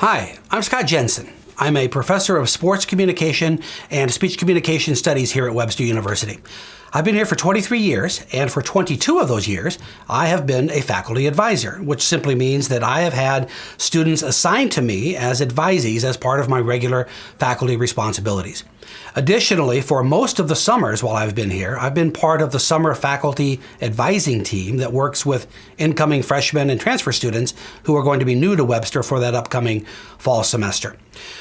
Hi, I'm Scott Jensen. I'm a professor of sports communication and speech communication studies here at Webster University. I've been here for 23 years, and for 22 of those years, I have been a faculty advisor, which simply means that I have had students assigned to me as advisees as part of my regular faculty responsibilities. Additionally, for most of the summers while I've been here, I've been part of the summer faculty advising team that works with incoming freshmen and transfer students who are going to be new to Webster for that upcoming fall semester.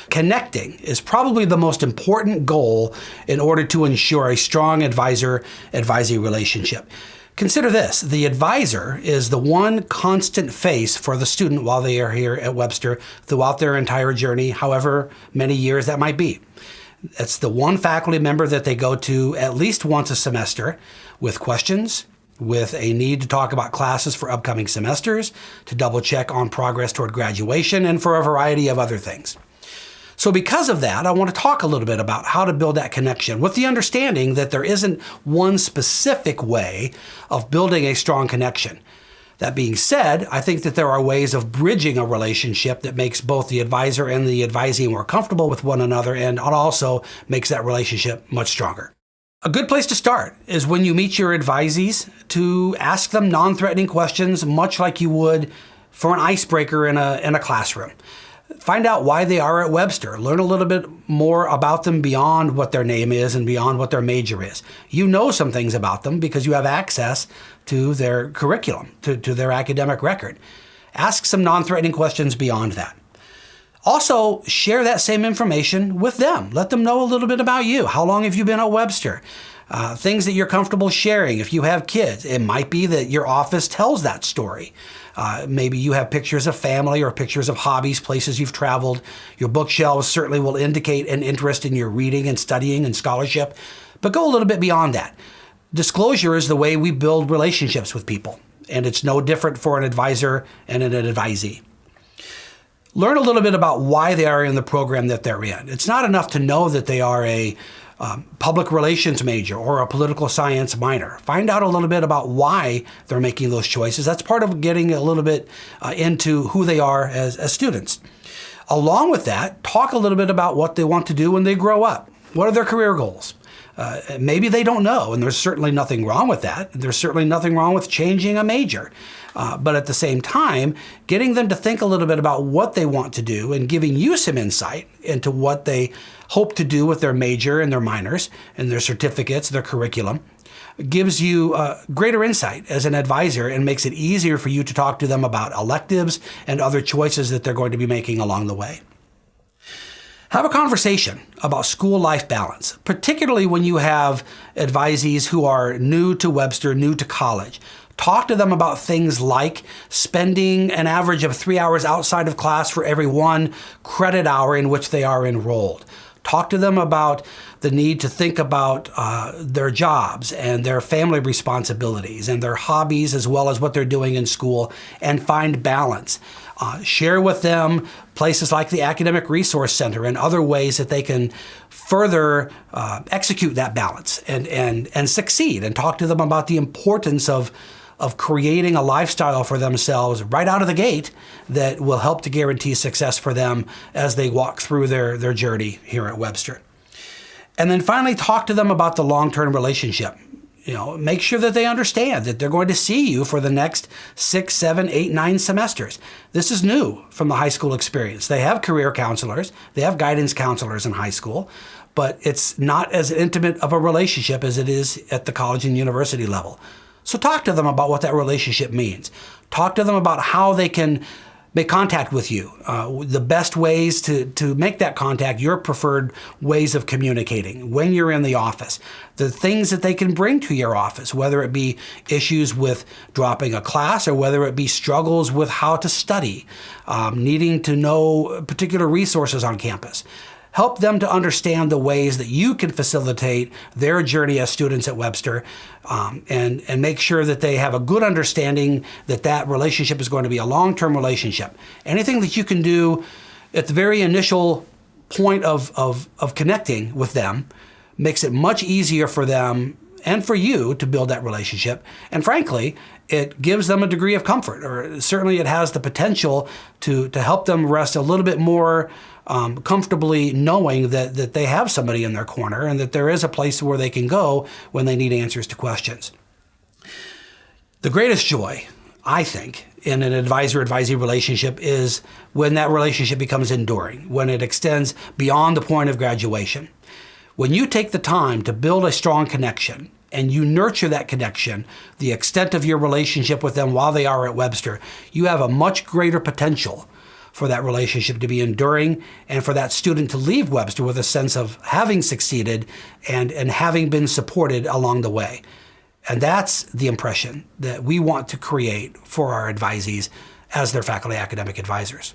Connecting is probably the most important goal in order to ensure a strong advisor-advisee relationship. Consider this, the advisor is the one constant face for the student while they are here at Webster throughout their entire journey, however many years that might be. It's the one faculty member that they go to at least once a semester with questions, with a need to talk about classes for upcoming semesters, to double check on progress toward graduation, and for a variety of other things. So because of that, I want to talk a little bit about how to build that connection with the understanding that there isn't one specific way of building a strong connection. That being said, I think that there are ways of bridging a relationship that makes both the advisor and the advisee more comfortable with one another, and it also makes that relationship much stronger. A good place to start is when you meet your advisees to ask them non-threatening questions, much like you would for an icebreaker in a classroom. Find out why they are at Webster. Learn a little bit more about them beyond what their name is and beyond what their major is. You know some things about them because you have access to their curriculum, to their academic record. Ask some non-threatening questions beyond that. Also, share that same information with them. Let them know a little bit about you. How long have you been at Webster? Things that you're comfortable sharing. If you have kids, it might be that your office tells that story. Maybe you have pictures of family or pictures of hobbies, places you've traveled. Your bookshelves certainly will indicate an interest in your reading and studying and scholarship. But go a little bit beyond that. Disclosure is the way we build relationships with people, and it's no different for an advisor and an advisee. Learn a little bit about why they are in the program that they're in. It's not enough to know that they are a public relations major or a political science minor. Find out a little bit about why they're making those choices. That's part of getting a little bit into who they are as students. Along with that, talk a little bit about what they want to do when they grow up. What are their career goals? Maybe they don't know, and there's certainly nothing wrong with that. There's certainly nothing wrong with changing a major. But at the same time, getting them to think a little bit about what they want to do and giving you some insight into what they hope to do with their major and their minors and their certificates, their curriculum, gives you greater insight as an advisor and makes it easier for you to talk to them about electives and other choices that they're going to be making along the way. Have a conversation about school-life balance, particularly when you have advisees who are new to Webster, new to college. Talk to them about things like spending an average of 3 hours outside of class for every 1 credit hour in which they are enrolled. Talk to them about the need to think about their jobs and their family responsibilities and their hobbies as well as what they're doing in school, and find balance. Share with them places like the Academic Resource Center and other ways that they can further execute that balance and succeed, and talk to them about the importance of creating a lifestyle for themselves right out of the gate that will help to guarantee success for them as they walk through their journey here at Webster. And then finally, talk to them about the long-term relationship. Make sure that they understand that they're going to see you for the next 6, 7, 8, 9 semesters. This is new from the high school experience. They have career counselors, they have guidance counselors in high school, but it's not as intimate of a relationship as it is at the college and university level. So talk to them about what that relationship means. Talk to them about how they can make contact with you, the best ways to make that contact, your preferred ways of communicating when you're in the office, the things that they can bring to your office, whether it be issues with dropping a class or whether it be struggles with how to study, needing to know particular resources on campus. Help them to understand the ways that you can facilitate their journey as students at Webster, and make sure that they have a good understanding that that relationship is going to be a long-term relationship. Anything that you can do at the very initial point of connecting with them makes it much easier for them and for you to build that relationship. And frankly, it gives them a degree of comfort, or certainly it has the potential to help them rest a little bit more comfortably knowing that they have somebody in their corner and that there is a place where they can go when they need answers to questions. The greatest joy, I think, in an advisor-advisee relationship is when that relationship becomes enduring, when it extends beyond the point of graduation. When you take the time to build a strong connection and you nurture that connection, the extent of your relationship with them while they are at Webster, you have a much greater potential for that relationship to be enduring and for that student to leave Webster with a sense of having succeeded and having been supported along the way. And that's the impression that we want to create for our advisees as their faculty academic advisors.